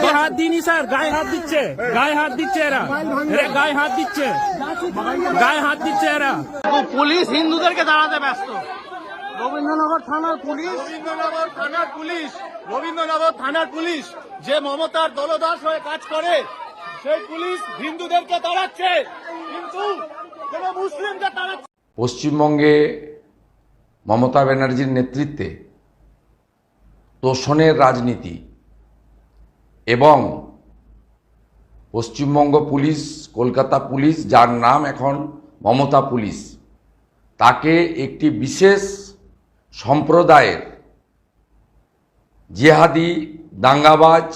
গায়ে হাত দিইনি স্যার, গায়ে হাত দিচ্ছে, গায়ে হাত দিচ্ছে এরা, গায়ে হাত দিচ্ছে, গায়ে হাত দিচ্ছে এরা। পুলিশ হিন্দুদেরকে দাঁড়াতে ব্যস্ত। রবীন্দ্রনগর থানার পুলিশ যে মমতার দলদাস হয়ে কাজ করে, সেই পুলিশ হিন্দুদেরকে তাড়াচ্ছে, কিন্তু কোন মুসলিমকে তাড়াচ্ছে। পশ্চিমবঙ্গে মমতা ব্যানার্জির নেতৃত্বে তোষণের রাজনীতি এবং পশ্চিমবঙ্গ পুলিশ, কলকাতা পুলিশ, যার নাম এখন মমতা পুলিশ, তাকে একটি বিশেষ সম্প্রদায়ের জিহাদি দাঙ্গাবাজ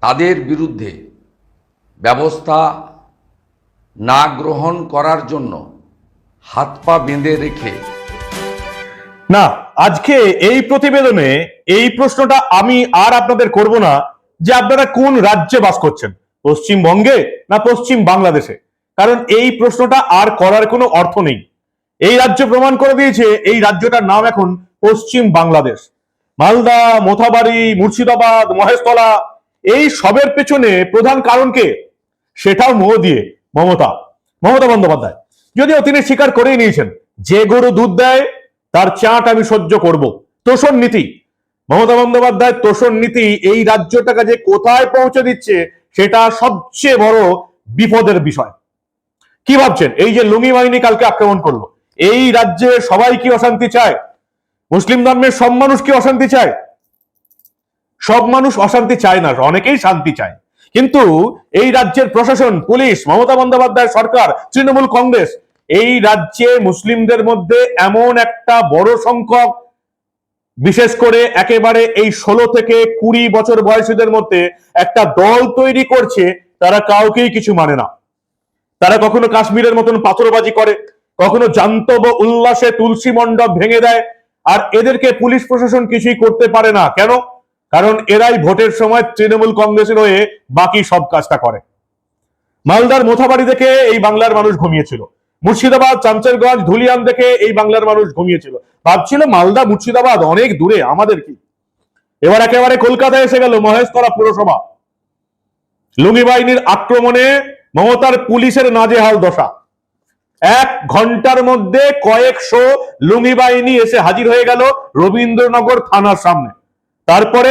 তাদের বিরুদ্ধে ব্যবস্থা না গ্রহণ করার জন্য হাত পা বেঁধে রেখে না, আজকে এই প্রতিবেদনে এই প্রশ্নটা আমি আর আপনাদের করব না যে আপনারা কোন রাজ্যে বাস করছেন, পশ্চিমবঙ্গে না পশ্চিম বাংলাদেশে, কারণ এই প্রশ্নটা আর করার কোনো অর্থ নেই। এই রাজ্য প্রমাণ করে দিয়েছে এই রাজ্যটার নাম এখন পশ্চিম বাংলাদেশ। মালদা, মোথাবাড়ি, মুর্শিদাবাদ, মহেশতলা, এই সবের পেছনে প্রধান কারণকে সেটাও মোহ দিয়ে মমতা বন্দ্যোপাধ্যায়। যদিও তিনি স্বীকার করেই নিয়েছেন, যে গরু দুধ দেয় তার চাট আমি সহ্য করব। তোষণ নীতি, মমতা বন্দ্যোপাধ্যায় তোষণ নীতি এই রাজ্যটাকে যে কোথায় পৌঁছে দিচ্ছে সেটা সবচেয়ে বড় বিপদের বিষয়। কি ভাবছেন, এই যে লুঙ্গি বাহিনী কালকে আক্রমণ করলো, এই রাজ্যে সবাই কি অশান্তি চায়? মুসলিম ধর্মের সব মানুষ কি অশান্তি চায়? সব মানুষ অশান্তি চায় না, অনেকেই শান্তি চায়। কিন্তু এই রাজ্যের প্রশাসন, পুলিশ, মমতা বন্দ্যোপাধ্যায় সরকার, তৃণমূল কংগ্রেস, এই রাজ্যে মুসলিমদের মধ্যে এমন একটা বড় সংখ্যক, বিশেষ করে একেবারে এই 16 থেকে 20 বছর বয়সীদের মধ্যে একটা দল তৈরি করছে, তারা কাউকেই কিছু মানে না। তারা কখনো কাশ্মীরের মতন পাথরবাজি করে, কখনো জান্তব উল্লাসে তুলসী মণ্ডপ ভেঙে দেয়, আর এদেরকে পুলিশ প্রশাসন কিছুই করতে পারে না। কেন? কারণ এরাই ভোটের সময় তৃণমূল কংগ্রেসের হয়ে বাকি সব কাজটা করে। মালদার মোথাবাড়ি থেকে এই বাংলার মানুষ ঘুমিয়েছিল, মুর্শিদাবাদ, চামচেরগঞ্জ, ধুলিয়ান থেকে এই বাংলার মানুষ ঘুমিয়েছিল, ভাবছিল মালদা মুর্শিদাবাদ অনেক দূরে, আমাদের কি। এবার একেবারে কলকাতায় এসে গেল মহেশতলা পুরসভা। লুঙ্গি বাহিনীর আক্রমণে মমতার পুলিশের নাজেহাল দশা। 1 ঘন্টার মধ্যে কয়েকশো লুঙ্গি বাহিনী এসে হাজির হয়ে গেল রবীন্দ্রনগর থানার সামনে। তারপরে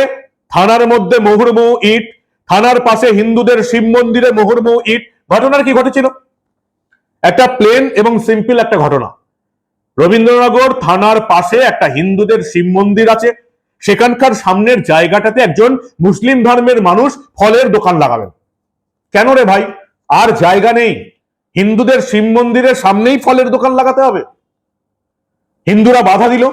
থানার মধ্যে মুহুর্মুহু ইট, থানার পাশে হিন্দুদের শিব মন্দিরে মুহুর্মুহু ইট। ঘটনার কি ঘটেছিল? একটা প্লেন এবং সিম্পল একটা ঘটনা। রবীন্দ্রনগর থানার পাশে একটা হিন্দুদের শিব মন্দির আছে, সেখানকার সামনের জায়গাটাতে একজন মুসলিম ধর্মের মানুষ ফলের দোকান লাগাবেন। কেন রে ভাই, আর জায়গা নেই, হিন্দুদের শিব মন্দিরের সামনেই ফলের দোকান লাগাতে হবে। হিন্দুরা বাধা দিল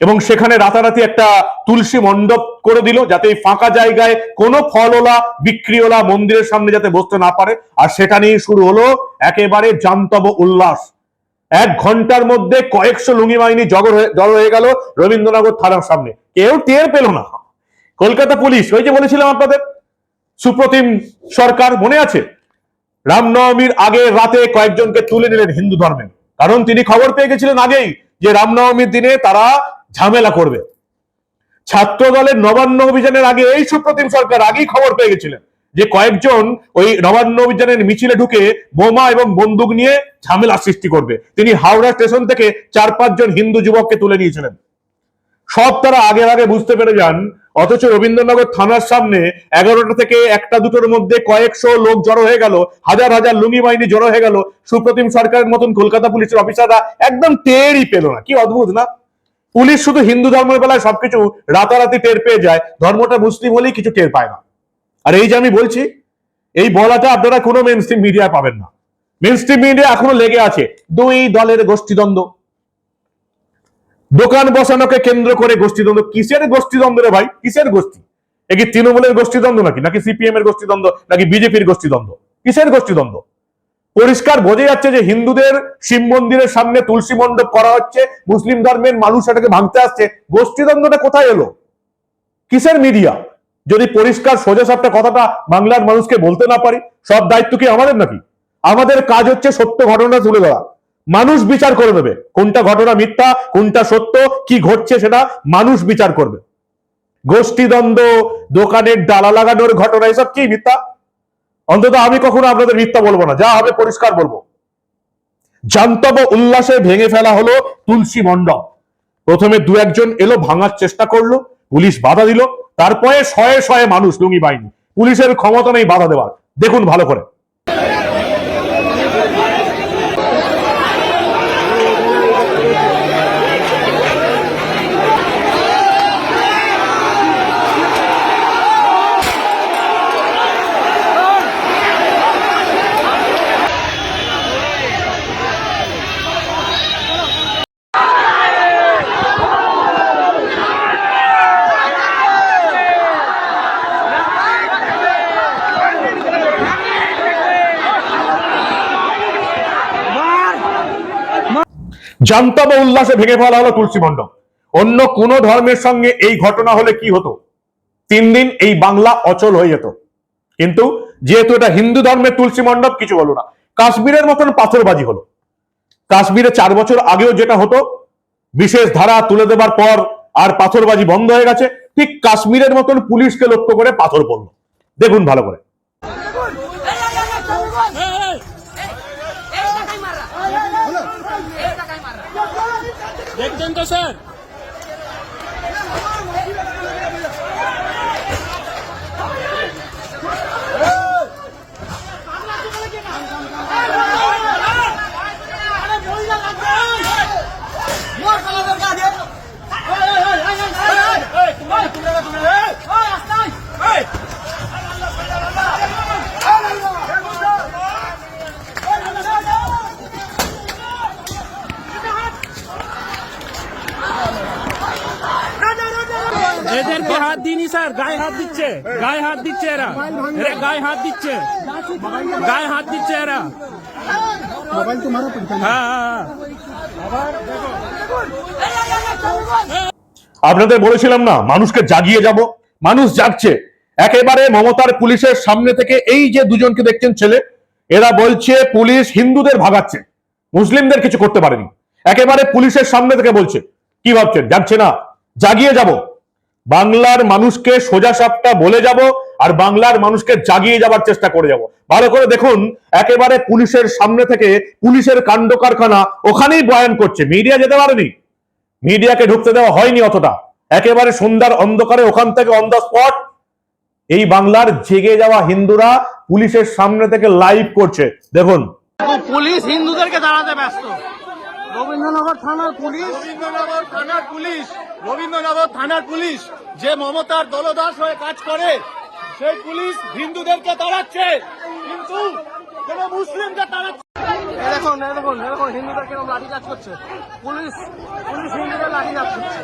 এবং সেখানে রাতারাতি একটা তুলসী মণ্ডপ করে দিল, যাতে এই ফাঁকা জায়গায় কোনো ফলওয়ালা, বিক্রিওয়ালা মন্দিরের সামনে যাতে বসতে না পারে। আর সেটা নিয়ে শুরু হলো একেবারে জান্তব উল্লাস। 1 ঘন্টার মধ্যে কয়েকশো লুঙ্গি বাহিনী জড়ো হয়ে গেল রবীন্দ্রনগর থানার সামনে। কেউ টের পেল না। কলকাতা পুলিশ, ওই যে বলেছিলাম আপনাদের, সুপ্রতিম সরকার, মনে আছে? রামনবমীর আগে রাতে কয়েকজনকে তুলে নিলেন হিন্দু ধর্মের, কারণ তিনি খবর পেয়ে গেছিলেন আগেই যে রামনবমীর দিনে তারা ঝামেলা করবে। ছাত্র দলের নবান্ন অভিযানের আগে এই সুপ্রতিম সরকার আগেই খবর পেয়ে গেছিলেন যে কয়েকজন ওই নবান্ন অভিযানের মিছিলে ঢুকে বোমা এবং বন্দুক নিয়ে ঝামেলা সৃষ্টি করবে। তিনি হাওড়া স্টেশন থেকে 4-5 জন হিন্দু যুবককে তুলে নিয়েছিলেন। সব তারা আগে আগে বুঝতে পেরে যান। অথচ রবীন্দ্রনগর থানার সামনে 11টা থেকে 1টা-2টোর মধ্যে কয়েকশো লোক জড়ো হয়ে গেল, হাজার হাজার লুঙ্গি বাহিনী জড়ো হয়ে গেল। সুপ্রতিম সরকারের মতন কলকাতা পুলিশের অফিসাররা একদম টেরই পেল না। কি অদ্ভুত না? পুলিশ শুধু হিন্দু ধর্মের বেলায় সবকিছু রাতারাতি টের পেয়ে যায়, ধর্মটা মুসলিম হলেই কিছু টের পায় না। আর এই যে আমি বলছি, এই বলাটা আপনারা কোনো মেইনস্ট্রিম মিডিয়ায় পাবেন না। মেইনস্ট্রিম মিডিয়া এখনো লেগে আছে 2 দলের গোষ্ঠীদ্বন্দ্ব, দোকান বসানোকে কেন্দ্র করে গোষ্ঠীদ্বন্দ্ব। কিসের গোষ্ঠীদ্বন্দ্ব রে ভাই? কিসের গোষ্ঠী? এ কি তৃণমূলের গোষ্ঠীদ্বন্দ্ব নাকি সিপিএম এর গোষ্ঠীদ্বন্দ্ব, নাকি বিজেপির গোষ্ঠীদ্বন্দ্ব? কিসের গোষ্ঠীদ্বন্দ্ব? পরিষ্কার বোঝা যাচ্ছে যে হিন্দুদের শিব মন্দিরের সামনে তুলসী মণ্ডপ করা হচ্ছে, মুসলিম ধর্মের মানুষ সেটাকে ভাঙতে আসছে। গোষ্ঠীদ্বন্দ্বটা কোথায় এলো? কিসের মিডিয়া? যদি পরিষ্কার সোজাসাপটা কথাটা বাংলার মানুষকে বলতে না পারি, সব দায়িত্ব কি আমাদের নাকি? আমাদের কাজ হচ্ছে সত্য ঘটনা তুলে ধরা। মানুষ বিচার করে দেবে কোনটা ঘটনা মিথ্যা, কোনটা সত্য, কি ঘটছে সেটা মানুষ বিচার করবে। গোষ্ঠীদ্বন্দ্ব, দোকানের ডালা লাগানোর ঘটনা, এসব কি মিথ্যা? অন্তত আমি কখনো আপনাদের মিথ্যা বলবো না, যা হবে পরিষ্কার বলবো। জান্তব উল্লাসে ভেঙে ফেলা হলো তুলসী মণ্ডপ। প্রথমে দু একজন এলো, ভাঙার চেষ্টা করলো, পুলিশ বাধা দিল, তারপরে শয়ে শয়ে মানুষ, লুঙ্গি বাহিনী। পুলিশের ক্ষমতা নেই বাধা দেওয়ার, দেখুন ভালো করে। জান্তব উল্লাসে ভেঙে ফেলা হলো তুলসী মণ্ডপ। অন্য কোন ধর্মের সঙ্গে এই ঘটনা হলে কি হতো? 3 দিন এই বাংলা অচল হয়ে যেত। কিন্তু যেহেতু এটা হিন্দু ধর্মের তুলসী মণ্ডপ, কিছু হলো না। কাশ্মীরের মতন পাথরবাজি হলো। কাশ্মীরে 4 বছর আগেও যেটা হতো, বিশেষ ধারা তুলে দেবার পর আর পাথরবাজি বন্ধ হয়ে গেছে, ঠিক কাশ্মীরের মতন পুলিশকে লক্ষ্য করে পাথর পড়লো। দেখুন ভালো করে। দেখছেন তো স্যার? এদেরকে হাত দিইনি স্যার, গায়ে হাত দিচ্ছে, গায়ে হাত দিচ্ছে এরা, এরা গায়ে হাত দিচ্ছে, গায়ে হাত দিচ্ছে এরা। মোবাইল তোমার হ্যাঁ। আপনাদের বলেছিলাম না, মানুষকে জাগিয়ে যাব, মানুষ জাগছে। একেবারে মমতার পুলিশের সামনে থেকে এই যে দুজনকে দেখছেন ছেলে, এরা বলছে পুলিশ হিন্দুদের ভাগাচ্ছে, মুসলিমদের কিছু করতে পারেনি। একেবারে পুলিশের সামনে থেকে বলছে। কি ভাবছেন জাগছে না? জাগিয়ে যাব, বাংলার মানুষকে সোজা সাপটা বলে যাব, আর বাংলার মানুষকে জাগিয়ে যাবার চেষ্টা করে যাব। ভালো করে দেখুন, একেবারে পুলিশের সামনে থেকে পুলিশের কাণ্ড কারখানা ওখানেই বয়ান করছে। মিডিয়া যেতে পারেনি, মিডিয়াকে ঢুকতে দেওয়া হয়নি অতটা। একেবারে সন্ধ্যার অন্ধকারে ওখান থেকে অন দ্য স্পট এই বাংলার জেগে যাওয়া হিন্দুরা পুলিশের সামনে থেকে লাইভ করছে। দেখুন, পুলিশ হিন্দুদেরকে দাঁড়াতে ব্যস্ত। রবীন্দ্রনগর থানার পুলিশ যে মমতার দলদাস হয়ে কাজ করে, সেই পুলিশ হিন্দুদেরকে তাড়াচ্ছে, কিন্তু কোন মুসলিমকে তাড়াচ্ছে। দেখুন দেখুন দেখুন, হিন্দুদের কিরকম লাঠিচার্জ করছে পুলিশ, পুলিশ হিন্দুদের লাঠিচার্জ করছে।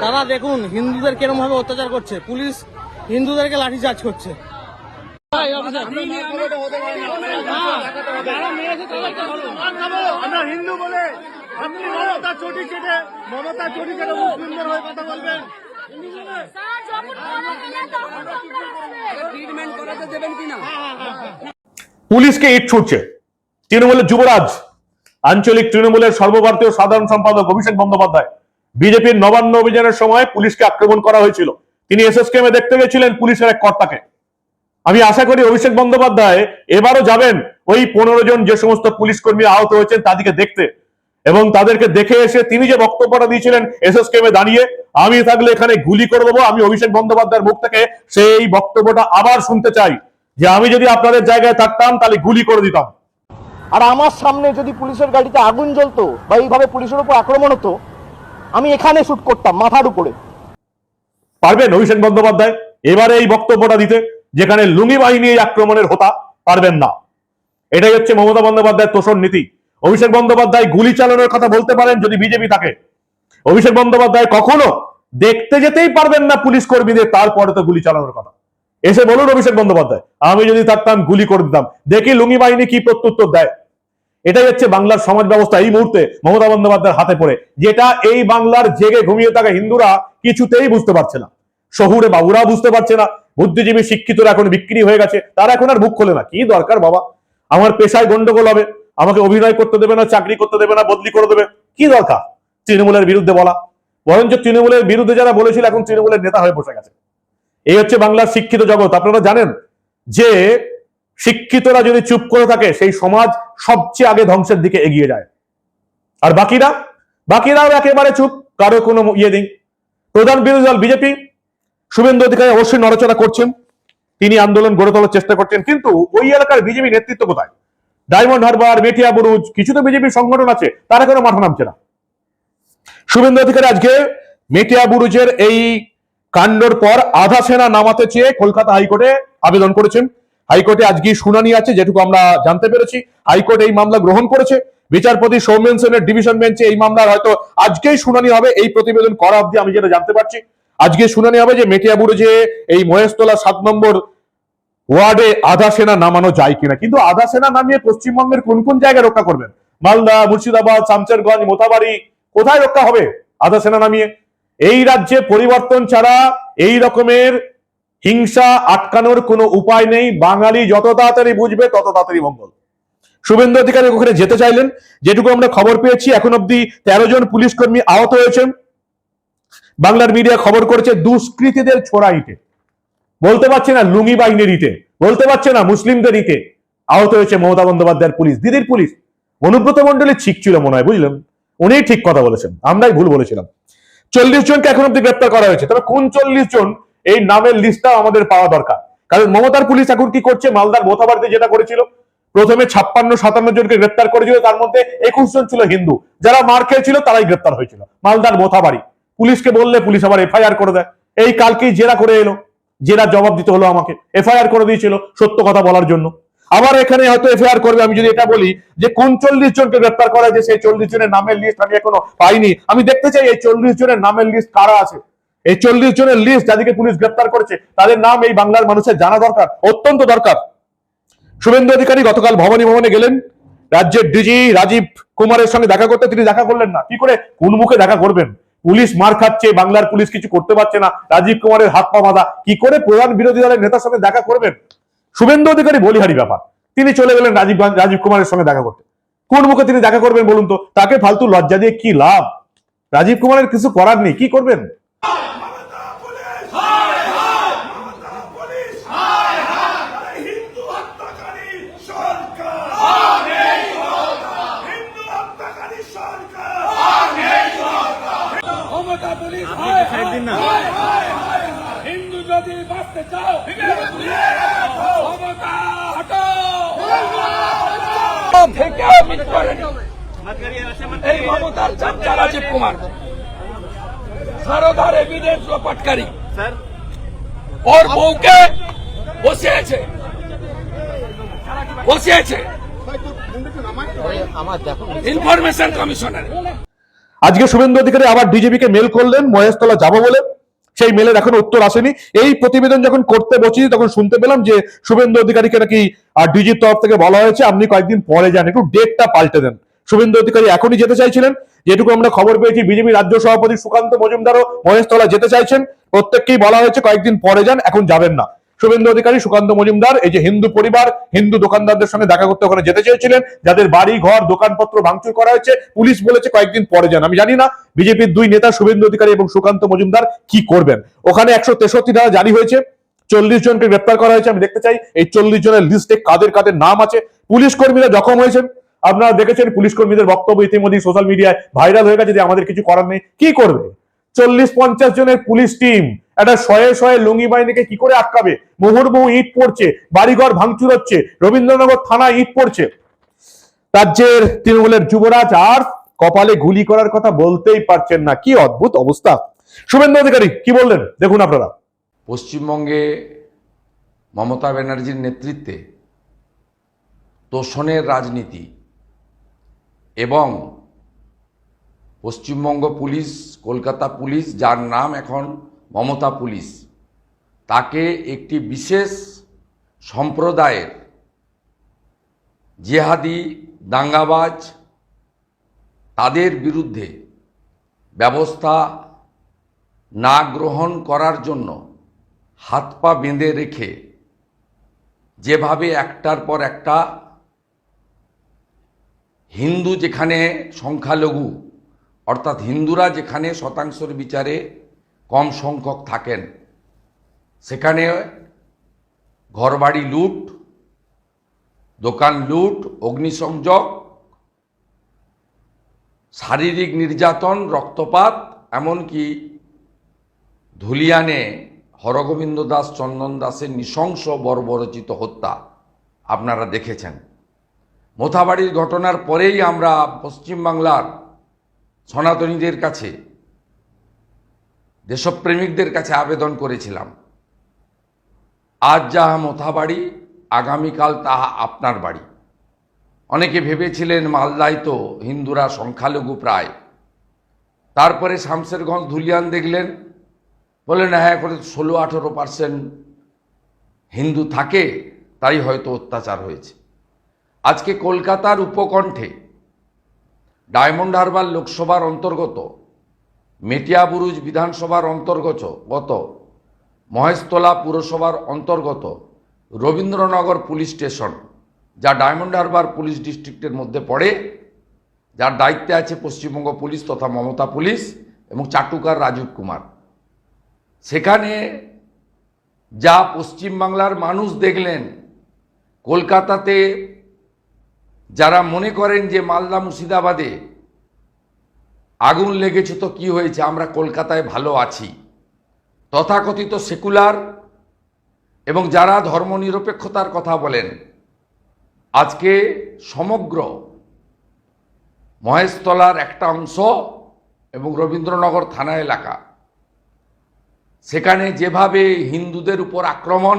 দাদা দেখুন হিন্দুদের কিরকম ভাবে অত্যাচার করছে পুলিশ, হিন্দুদেরকে লাঠিচার্জ করছে। আমরা হিন্দু বলে আপনি মমতা চটি চেটে মুসলিমদের হয়ে কথা বলবেন? পুলিশকে ইট ছুটছে তৃণমূলের যুবরাজ, আঞ্চলিক তৃণমূলের সর্বভারতীয় সাধারণ সম্পাদক অভিষেক বন্দ্যোপাধ্যায়। বিজেপির নবান্ন অভিযানের সময় পুলিশকে আক্রমণ করা হয়েছিল। তিনি এসএসকেএমে দেখতে গেছিলেন পুলিশের এক কর্তাকে। আমি আশা করি অভিষেক বন্দ্যোপাধ্যায় এবারও যাবেন ওই 15 জন যে সমস্ত পুলিশ কর্মী আহত হয়েছেন তাদেরকে দেখতে, এবং তাদেরকে দেখে এসে তিনি যে বক্তব্যটা দিয়েছিলেন এসএসকেএমে দাঁড়িয়ে, আমি থাকলে এখানে গুলি করে দেবো, আমি অভিষেক বন্দ্যোপাধ্যায়ের মুখ থেকে সেই বক্তব্যটা আবার শুনতে চাই, যে আমি যদি আপনাদের জায়গায় থাকতাম তাহলে গুলি করে দিতাম। আর আমার সামনে যদি পুলিশের গাড়িতে আগুন জ্বলতো বা এইভাবে পুলিশের উপর আক্রমণ হতো, আমি এখানে শুট করতাম মাথার উপরে। পারবেন অভিষেক বন্দ্যোপাধ্যায় এবারে এই বক্তব্যটা দিতে, যেখানে লুঙ্গি বাহিনী এই আক্রমণের হতা? পারবেন না। এটাই হচ্ছে মমতা বন্দ্যোপাধ্যায়ের তোষণ নীতি। অভিষেক বন্দ্যোপাধ্যায় গুলি চালানোর কথা বলতে পারেন যদি বিজেপি থাকে। অভিষেক বন্দ্যোপাধ্যায় কখনো দেখতে যেতেই পারবেন না পুলিশ কর্মীদের, তারপরে তো গুলি চালানোর কথা। এসে বলুন অভিষেক বন্দ্যোপাধ্যায়, আমি যদি থাকতাম গুলি করে দিতাম, দেখি লুঙ্গি বাহিনী কি প্রত্যুত্তর দেয়। এটাই হচ্ছে বাংলার সমাজ ব্যবস্থা এই মুহূর্তে মমতা বন্দ্যোপাধ্যায়ের হাতে পড়ে, যেটা এই বাংলার জেগে ঘুমিয়ে থাকা হিন্দুরা কিছুতেই বুঝতে পারছে না। শহুরে বাবুরা বুঝতে পারছে না, বুদ্ধিজীবী শিক্ষিতরা এখন বিক্রি হয়ে গেছে, তারা এখন আর মুখ খোলে না। কি দরকার বাবা, আমার পেশায় গন্ডগোল হবে, আমাকে অভিনয় করতে দেবে না, চাকরি করতে দেবে না, বদলি করে দেবে, কি দরকার তৃণমূলের বিরুদ্ধে বলা? বরঞ্চ তৃণমূলের বিরুদ্ধে যারা বলেছিল এখন তৃণমূলের নেতা হয়ে বসে গেছে। এই হচ্ছে বাংলার শিক্ষিত জগৎ। আপনারা জানেন যে শিক্ষিতরা যদি চুপ করে থাকে সেই সমাজ সবচেয়ে আগে ধ্বংসের দিকে এগিয়ে যায়, আর বাকিরাও একেবারে চুপ, কারো কোনো ইয়ে নেই। প্রধান বিরোধী দল বিজেপি, শুভেন্দু অধিকারী অবশ্যই নড়াচড়া করছেন, তিনি আন্দোলন গড়ে তোলার চেষ্টা করছেন, কিন্তু ওই এলাকার বিজেপি নেতৃত্ব কোথায়? ডায়মন্ড হারবার, মেটিয়া বুরুজ, কিছু তো বিজেপি সংগঠন আছে, তারা কেন মাঠে নামছে না? শুভেন্দু অধিকারী আজকে মেটিয়া বুরুজের এই কাণ্ডর পর আধা সেনা নামাতে চেয়ে কলকাতা হাইকোর্টে আবেদন করেছেন। হাইকোর্টে আজকে শুনানি আছে, যেটুকু আমরা জানতে পেরেছি। হাইকোর্ট এই মামলা গ্রহণ করেছে। বিচারপতি সৌমেন সেনের ডিভিশন বেঞ্চে এই মামলার হয়তো আজকেই শুনানি হবে, এই প্রতিবেদন করা অবধি আমি যেটা জানতে পারছি। আজকে শুনানি হবে যে মেটিয়া বুরুজে এই মহেশতলা 7 নম্বর ওয়ার্ডে আধা সেনা নামানো যায় কিনা। কিন্তু আধা সেনা নামিয়ে পশ্চিমবঙ্গের কোন কোন জায়গায় রক্ষা করবেন? মালদা, মুর্শিদাবাদ, শামশেরগঞ্জ, মোথাবাড়ি, কোথায় রক্ষা হবে আধা সেনা নামিয়ে? এই রাজ্যে পরিবর্তন ছাড়া এই রকমের হিংসা আটকানোর কোনো উপায় নেই। বাঙালি যত তাড়াতাড়ি বুঝবে তত তাড়াতাড়ি মঙ্গল। শুভেন্দু অধিকারী ওখানে যেতে চাইলেন, যেটুকু আমরা খবর পেয়েছি এখন অব্দি 13 জন পুলিশ কর্মী আহত হয়েছেন। বাংলার মিডিয়া খবর করেছে দুষ্কৃতীদের ছোড়া ইটে, বলতে পারছে না লুঙ্গি বাহিনীর ইটে, বলতে পারছে না মুসলিমদের ইটে আহত হয়েছে মমতা বন্দ্যোপাধ্যায়ের পুলিশ, দিদির পুলিশ। অনুব্রত মন্ডলী ঠিক ছিল মনে হয়, বুঝলেন, উনি ঠিক কথা বলেছেন, আমরাই ভুল বলেছিলাম। 40 জনকে এখন অব্দি গ্রেপ্তার করা হয়েছে, তবে কোন 40 জন এই নামের লিস্টটা আমাদের পাওয়া দরকার। কারণ মমতার পুলিশ এখন কি করছে, মালদার মোথাবাড়িতে যেটা করেছিল, প্রথমে 56-57 জনকে গ্রেপ্তার করেছিল, তার মধ্যে 21 জন ছিল হিন্দু, যারা মার খেয়েছিল তারাই গ্রেপ্তার হয়েছিল। মালদার মোথাবাড়ি পুলিশকে বললে পুলিশ আবার এফআইআর করে দেয়। এই কালকেই জেরা করে এলো, জেরা জবাব দিতে হলো আমাকে, এফআইআর করে দিয়েছিল সত্য কথা বলার জন্য। আবার এখানে হয়তো এফআইআর করবে। আমি যদি এটা বলি যে কোন 40 জনকে গ্রেপ্তার করা হয়েছে, সেই 40 জনের নামের লিস্ট আমি এখনো পাইনি। আমি দেখতে চাই এই 40 জনের নামের লিস্ট কারা আছে। এই 40 জনের লিস্ট যাদেরকে পুলিশ গ্রেপ্তার করেছে তাদের নাম এই বাংলার মানুষের জানা দরকার, অত্যন্ত দরকার। শুভেন্দু অধিকারী গতকাল ভবনে গেলেন রাজ্যের ডিজি রাজীব কুমারের সঙ্গে দেখা করতে, তিনি দেখা করলেন না। কি করে, কোন মুখে দেখা করবেন? পুলিশ মার খাচ্ছে, বাংলার পুলিশ কিছু করতে পারছে না, রাজীব কুমারের হাত পা বাঁধা, কি করে প্রধান বিরোধী দলের নেতার সঙ্গে দেখা করবেন? শুভেন্দু অধিকারী বলিহারি ব্যাপার, তিনি চলে গেলেন রাজীব কুমারের সঙ্গে দেখা করতে। কোন মুখে তিনি দেখা করবেন বলুন তো? তাকে ফালতু লজ্জা দিয়ে কি লাভ? রাজীব কুমারের কিছু করার নেই, কি করবেন? হিন্দু যদি বাঁচতে চাও ক্ষমতা হটাও থেকে এই মমতার চাচা রাজীব কুমার সারদার এভিডেন্স লোপাটকারী, ওর বউকে বসিয়েছে ইনফরমেশন কমিশনারে। আজকে শুভেন্দু অধিকারী আবার ডিজিপিকে মেল করলেন মহেশতলা যাবো বলে, সেই মেলের এখন উত্তর আসেনি। এই প্রতিবেদন যখন করতে বসি তখন শুনতে পেলাম যে শুভেন্দু অধিকারীকে নাকি ডিজির তরফ থেকে বলা হয়েছে আপনি কয়েকদিন পরে যান, একটু ডেটটা পাল্টে দেন। শুভেন্দু অধিকারী এখনই যেতে চাইছিলেন, যেটুকু আমরা খবর পেয়েছি বিজেপি রাজ্য সভাপতি সুকান্ত মজুমদারও মহেশতলা যেতে চাইছেন। প্রত্যেককেই বলা হয়েছে কয়েকদিন পরে যান, এখন যাবেন না। শুভেন্দু অধিকারী, সুকান্ত মজুমদার এই যে হিন্দু পরিবার, হিন্দু দোকানদারদের সঙ্গে দেখা করতে ওখানে যেতে চেয়েছিলেন, যাদের বাড়ি ঘর দোকানপত্র ভাঙচুর করা হয়েছে, পুলিশ বলেছে কয়েকদিন পরে যান। আমি জানি না বিজেপির দুই নেতা শুভেন্দু অধিকারী এবং সুকান্ত মজুমদার কি করবেন। ওখানে 163 ধারা জারি হয়েছে, 40 জনকে গ্রেপ্তার করা হয়েছে। আমি দেখতে চাই এই 40 জনের লিস্টে কাদের কাদের নাম আছে। পুলিশ কর্মীরা জখম হয়েছেন, আপনারা দেখেছেন পুলিশ কর্মীদের বক্তব্য ইতিমধ্যে সোশ্যাল মিডিয়ায় ভাইরাল হয়ে গেছে যে আমাদের কিছু করার নেই। কি করবে? 40-50 জনের পুলিশ টিম একটা শয়ে লুঙ্গি বাহিনীকে কি করে আটকাবে? মুহুর্মুহু ইট পড়ছে, বাড়িঘর ভাঙচুর হচ্ছে, রবীন্দ্রনগর থানায় ইট পড়ছে। রাজ্যের তৃণমূলের যুবরাজ আর কপালে গুলি করার কথা বলতেই পারছেন না। কি অদ্ভুত অবস্থা। শুভেন্দু অধিকারী কি বললেন দেখুন আপনারা। পশ্চিমবঙ্গে মমতা ব্যানার্জির নেতৃত্বে তোষণের রাজনীতি এবং পশ্চিমবঙ্গ পুলিশ, কলকাতা পুলিশ, যার নাম এখন মমতা পুলিশ, তাকে একটি বিশেষ সম্প্রদায়ের জিহাদি দাঙ্গাবাজ তাদের বিরুদ্ধে ব্যবস্থা না গ্রহণ করার জন্য হাত পা বেঁধে রেখে যেভাবে একটার পর একটা হিন্দু যেখানে সংখ্যালঘু অর্থাৎ হিন্দুরা যেখানে শতাংশের বিচারে কম সংখ্যক থাকেন সেখানে ঘরবাড়ি লুট, দোকান লুট, অগ্নিসংযোগ, শারীরিক নির্যাতন, রক্তপাত, এমনকি ধুলিয়ানে হরগোবিন্দ দাস, চন্দন দাসের নৃশংস বর্বরচিত হত্যা আপনারা দেখেছেন। মোথাবাড়ির ঘটনার পরেই আমরা পশ্চিমবাংলার সনাতনীদের কাছে, দেশপ্রেমিকদের কাছে আবেদন করেছিলাম, আজ যাহা মোথাবাড়ি আগামীকাল তাহা আপনার বাড়ি। অনেকে ভেবেছিলেন মালদায় তো হিন্দুরা সংখ্যালঘু প্রায়, তারপরে শামশেরগঞ্জ ধুলিয়ান দেখলেন, বললেন হ্যাঁ করে 16-18% হিন্দু থাকে, তাই হয়তো অত্যাচার হয়েছে। আজকে কলকাতার উপকণ্ঠে ডায়মন্ড হারবার লোকসভার অন্তর্গত, মেটিয়াবুরুজ বিধানসভার অন্তর্গত, মহেশতলা পুরসভার অন্তর্গত রবীন্দ্রনগর পুলিশ স্টেশন, যা ডায়মন্ড হারবার পুলিশ ডিস্ট্রিক্টের মধ্যে পড়ে, যার দায়িত্বে আছে পশ্চিমবঙ্গ পুলিশ তথা মমতা পুলিশ এবং চাটুকার রাজীব কুমার, সেখানে যা পশ্চিমবাংলার মানুষ দেখলেন, কলকাতাতে যারা মনে করেন যে মালদা মুর্শিদাবাদে আগুন লেগেছে তো কি হয়েছে, আমরা কলকাতায় ভালো আছি, তথাকথিত সেকুলার এবং যারা ধর্মনিরপেক্ষতার কথা বলেন, আজকে সমগ্র মহেশতলার একটা অংশ এবং রবীন্দ্রনগর থানা এলাকা, সেখানে যেভাবে হিন্দুদের উপর আক্রমণ,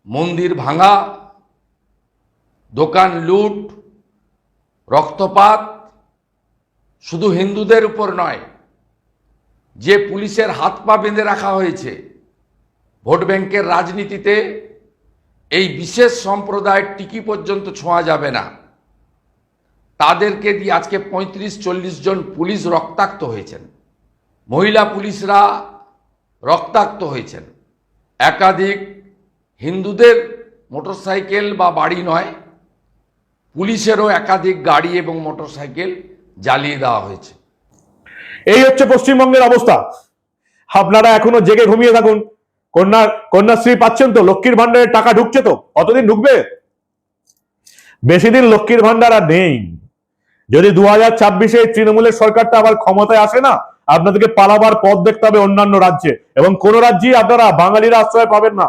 মন্দির ভাঙা, দোকান লুট, রক্তপাত, শুধু হিন্দুদের উপর নয়, যে পুলিশের হাত পা বেঁধে রাখা হয়েছে ভোট ব্যাংকের রাজনীতিতে, এই বিশেষ সম্প্রদায়ের টিকি পর্যন্ত ছোঁয়া যাবে না, তাদেরকে দিয়ে আজকে 35-40 জন পুলিশ রক্তাক্ত হয়েছেন, মহিলা পুলিশরা রক্তাক্ত হয়েছেন, একাধিক হিন্দুদের মোটরসাইকেল বা বাড়ি নয়, পুলিশেরও একাধিক গাড়ি এবং মোটরসাইকেল জ্বালিয়ে দেওয়া হয়েছে। এই হচ্ছে পশ্চিমবঙ্গের অবস্থা। আপনারা এখনো জেগে ঘুমিয়ে থাকুন। কন্যাশ্রী পাচ্ছেন তো, লক্ষ্মীর ভান্ডারের টাকা ঢুকছে তো, কতদিন ঢুকবে? বেশি দিন লক্ষ্মীর ভান্ডার আর নেই। যদি 2026-এ তৃণমূলের সরকারটা আবার ক্ষমতায় আসে না, আপনাদেরকে পালাবার পথ দেখতে হবে অন্যান্য রাজ্যে, এবং কোন রাজ্যেই আপনারা বাঙালিরা আশ্রয় পাবেন না।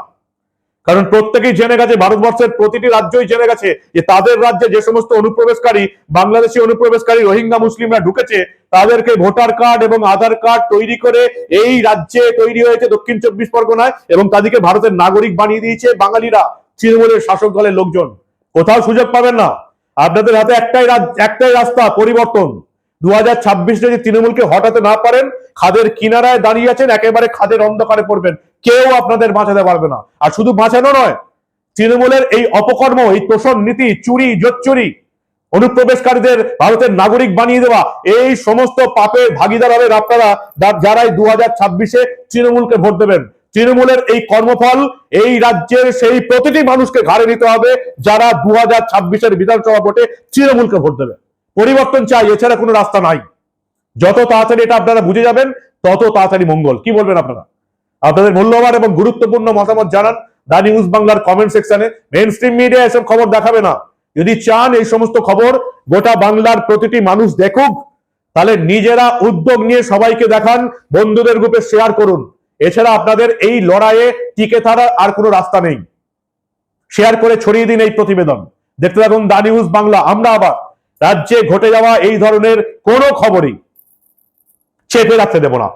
কারণ প্রত্যেকেই জেনে গেছে, ভারতবর্ষের প্রতিটি রাজ্যই জেনে গেছে যে তাদের রাজ্যে যে সমস্ত অনুপ্রবেশকারী, বাংলাদেশি অনুপ্রবেশকারী রোহিঙ্গা মুসলিমরা ঢুকেছে, তাদেরকে ভোটার কার্ড এবং আধার কার্ড তৈরি করে এই রাজ্যে তৈরি হয়েছে দক্ষিণ 24 পরগনায়, এবং তাদেরকে ভারতের নাগরিক বানিয়ে দিয়েছে বাঙালিরা, তৃণমূলের শাসক দলের লোকজন। কোথাও সুযোগ পাবেন না। আপনাদের হাতে একটাই রাস্তা, পরিবর্তন। 2026 যদি তৃণমূলকে হটাতে না পারেন, খাদের কিনারায় দাঁড়িয়ে আছেন, একেবারে খাদের অন্ধকারে পড়বেন, কেউ আপনাদের বাঁচাতে পারবে না। আর শুধু বাঁচানো নয়, তৃণমূলের এই অপকর্ম, এই তোষণ নীতি, চুরি জোচ্চুরি, অনুপ্রবেশকারীদের ভারতের নাগরিক বানিয়ে দেওয়া, এই সমস্ত পাপের ভাগিদার হবেন আপনারা, যারাই 2026-এ তৃণমূলকে ভোট দেবেন। তৃণমূলের এই কর্মফল এই রাজ্যের সেই প্রতিটি মানুষকে ঘাড়ে নিতে হবে যারা 2026-এর বিধানসভা ভোটে তৃণমূলকে ভোট দেবে। পরিবর্তন চাই, এছাড়া কোনো রাস্তা নাই। যত তাড়াতাড়ি এটা আপনারা বুঝে যাবেন, তত তাড়াতাড়ি মঙ্গল। কি বলবেন আপনারা? আপনাদের মূল্যবান এবং গুরুত্বপূর্ণ মতামত জানান দা নিউজ বাংলার কমেন্ট সেকশনে। মেইন স্ট্রিম মিডিয়া এসব খবর দেখাবে না। যদি চান এই সমস্ত খবর গোটা বাংলার প্রতিটি মানুষ দেখুক, তাহলে নিজেরা উদ্যোগ নিয়ে সবাইকে দেখান, বন্ধুদের গ্রুপে শেয়ার করুন। এছাড়া আপনাদের এই লড়াইয়ে টিকে থাকার আর কোনো রাস্তা নেই। শেয়ার করে ছড়িয়ে দিন এই প্রতিবেদন। দেখতে থাকুন দা নিউজ বাংলা। আমরা আবার রাজ্যে ঘটে যাওয়া এই ধরনের কোনো খবরই চেপে রাখতে দেব না।